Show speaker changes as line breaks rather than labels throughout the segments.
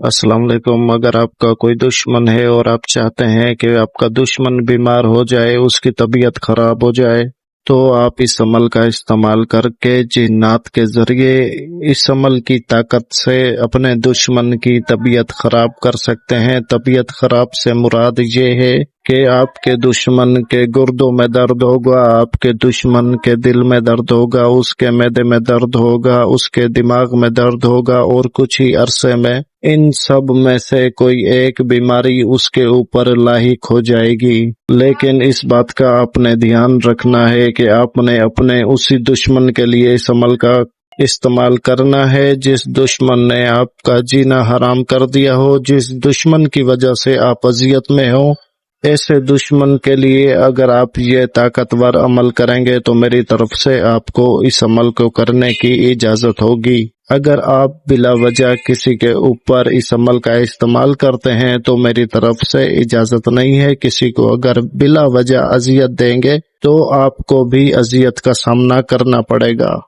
अस्सलाम वालेकुम। अगर आपका कोई दुश्मन है और आप चाहते हैं कि आपका दुश्मन बीमार हो जाए, उसकी तबीयत खराब हो जाए, तो आप इस अमल का इस्तेमाल करके जिन्नात के जरिए इस अमल की ताकत से अपने दुश्मन की तबीयत खराब कर सकते हैं। तबीयत खराब से मुराद ये है कि आपके दुश्मन के गुर्दों में दर्द होगा, आपके दुश्मन के दिल में दर्द होगा, उसके मैदे में दर्द होगा, उसके दिमाग में दर्द होगा और कुछ ही अरसे में इन सब में से कोई एक बीमारी उसके ऊपर लाहिक हो जाएगी। लेकिन इस बात का आपने ध्यान रखना है कि आपने अपने उसी दुश्मन के लिए इस अमल का इस्तेमाल करना है जिस दुश्मन ने आपका जीना हराम कर दिया हो, जिस दुश्मन की वजह से आप अजियत में हो। ऐसे दुश्मन के लिए अगर आप ये ताकतवर अमल करेंगे तो मेरी तरफ से आपको इस अमल को करने की इजाजत होगी। अगर आप बिला वजह किसी के ऊपर इस अमल का इस्तेमाल करते हैं तो मेरी तरफ से इजाजत नहीं है। किसी को अगर बिला वजह अजियत देंगे तो आपको भी अजियत का सामना करना पड़ेगा।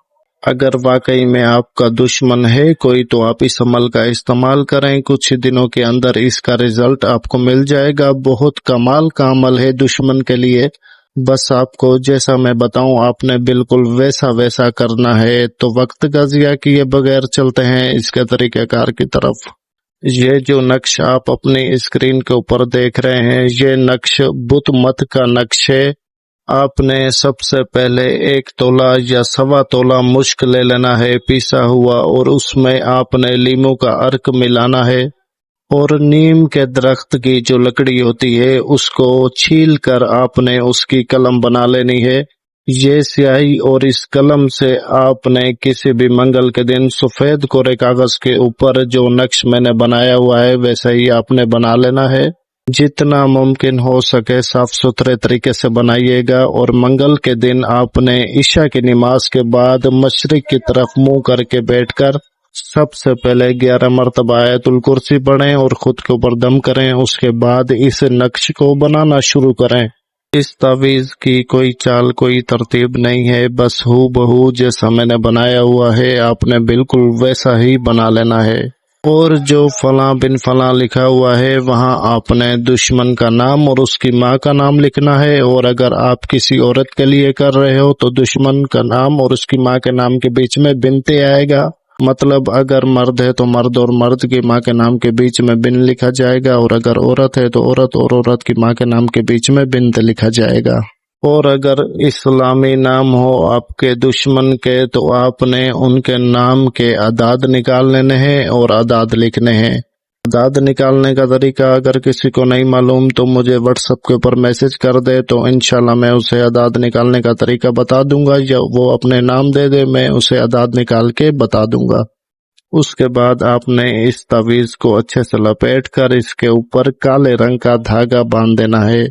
अगर वाकई में आपका दुश्मन है कोई तो आप इस अमल का इस्तेमाल करें, कुछ ही दिनों के अंदर इसका रिजल्ट आपको मिल जाएगा। बहुत कमाल का अमल है दुश्मन के लिए। बस आपको जैसा मैं बताऊं आपने बिल्कुल वैसा वैसा करना है। तो वक्त का ज़िया किए बगैर चलते हैं इसके तरीक़ेकार की तरफ। ये जो नक्श आप अपनी स्क्रीन के ऊपर देख रहे हैं, ये नक्श बुत मत का नक्श है। आपने सबसे पहले 1 तोला या 1.25 तोला मुश्क ले लेना है पिसा हुआ, और उसमें आपने लीमू का अर्क मिलाना है और नीम के दरख्त की जो लकड़ी होती है उसको छील कर आपने उसकी कलम बना लेनी है। ये स्याही और इस कलम से आपने किसी भी मंगल के दिन सफेद कोरे कागज के ऊपर जो नक्श मैंने बनाया हुआ है वैसा ही आपने बना लेना है। जितना मुमकिन हो सके साफ सुथरे तरीके से बनाइएगा। और मंगल के दिन आपने इशा की नमाज के बाद मशरिक की तरफ मुंह करके बैठकर सबसे पहले 11 मरतबा आयतुल कुर्सी पढ़ें और खुद के ऊपर दम करें। उसके बाद इस नक्श को बनाना शुरू करें। इस तावीज़ की कोई चाल कोई तरतीब नहीं है, बस हू बहू जैसा मैंने बनाया हुआ है आपने बिल्कुल वैसा ही बना लेना है। और जो फलां बिन फलां लिखा हुआ है वहां आपने दुश्मन का नाम और उसकी माँ का नाम लिखना है। और अगर आप किसी औरत के लिए कर रहे हो तो दुश्मन का नाम और उसकी माँ के नाम के बीच में बिनते आएगा। मतलब अगर मर्द है तो मर्द और मर्द की माँ के नाम के बीच में बिन लिखा जाएगा, और अगर औरत है तो औरत और औरत की माँ के नाम के बीच में बिनते लिखा जाएगा। और अगर इस्लामी नाम हो आपके दुश्मन के तो आपने उनके नाम के अदाद निकाल लेने हैं और अदाद लिखने हैं। अदाद निकालने का तरीका अगर किसी को नहीं मालूम तो मुझे व्हाट्सएप के ऊपर मैसेज कर दे, तो इंशाल्लाह मैं उसे अदाद निकालने का तरीका बता दूंगा, या वो अपने नाम दे दे मैं उसे अदाद निकाल के बता दूंगा। उसके बाद आपने इस तावीज़ को अच्छे से लपेट कर इसके ऊपर काले रंग का धागा बांध देना है।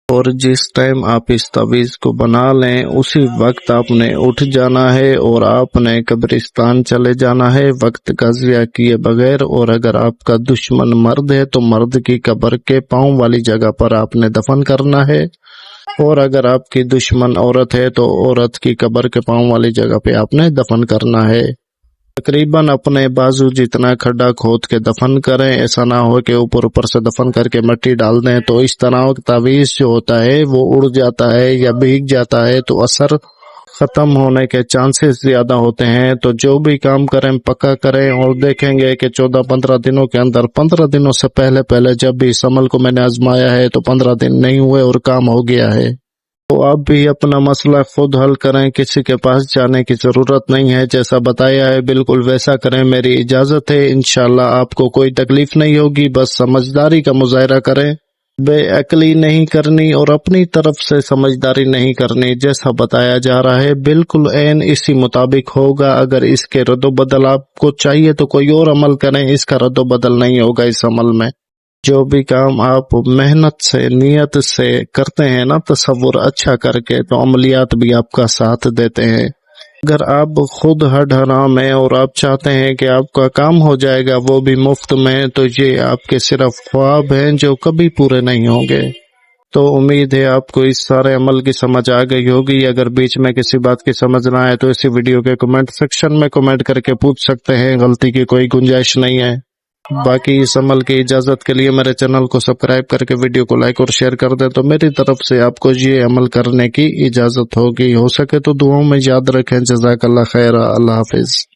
और जिस टाइम आप इस तावीज़ को बना लें उसी वक्त आपने उठ जाना है और आपने कब्रिस्तान चले जाना है वक्त का ज़िया किए बगैर। और अगर आपका दुश्मन मर्द है तो मर्द की कब्र के पांव वाली जगह पर आपने दफन करना है, और अगर आपकी दुश्मन औरत है तो औरत की कब्र के पांव वाली जगह पे आपने दफन करना है। तकरीबन अपने बाजू जितना खड्डा खोद के दफन करें, ऐसा ना हो कि ऊपर ऊपर से दफन करके मिट्टी डाल दें तो इस तरह तावीज़ जो होता है वो उड़ जाता है या भीग जाता है तो असर खत्म होने के चांसेस ज्यादा होते हैं। तो जो भी काम करें पक्का करें, और देखेंगे कि 14-15 दिनों के अंदर, 15 दिनों से पहले पहले जब भी इस अमल को मैंने आजमाया है तो 15 दिन नहीं हुए और काम हो गया है। तो आप भी अपना मसला खुद हल करें, किसी के पास जाने की जरूरत नहीं है। जैसा बताया है बिल्कुल वैसा करें, मेरी इजाजत है। इंशाल्लाह आपको कोई तकलीफ नहीं होगी। बस समझदारी का मुजाहरा करें, बेअक्ली नहीं करनी और अपनी तरफ से समझदारी नहीं करनी। जैसा बताया जा रहा है बिल्कुल ऐन इसी मुताबिक होगा। अगर इसके रद्दोबदल आपको चाहिए तो कोई और अमल करें, इसका रद्दोबदल नहीं होगा इस अमल में। जो भी काम आप मेहनत से नियत से करते हैं ना, तसव्वुर अच्छा करके, तो अमलियात भी आपका साथ देते हैं। अगर आप खुद हड हराम हैं और आप चाहते हैं कि आपका काम हो जाएगा वो भी मुफ्त में, तो ये आपके सिर्फ ख्वाब हैं जो कभी पूरे नहीं होंगे। तो उम्मीद है आपको इस सारे अमल की समझ आ गई होगी। अगर बीच में किसी बात की समझ ना आए तो इसी वीडियो के कमेंट सेक्शन में कमेंट करके पूछ सकते हैं, गलती की कोई गुंजाइश नहीं है। باقی اس عمل کی اجازت کے لیے میرے چینل کو سبسکرائب کر کے ویڈیو کو لائک اور شیئر کر دیں تو میری طرف سے آپ کو یہ عمل کرنے کی اجازت ہوگی. ہو سکے تو دعاؤں میں یاد رکھیں. جزاک اللہ خیر. اللہ حافظ.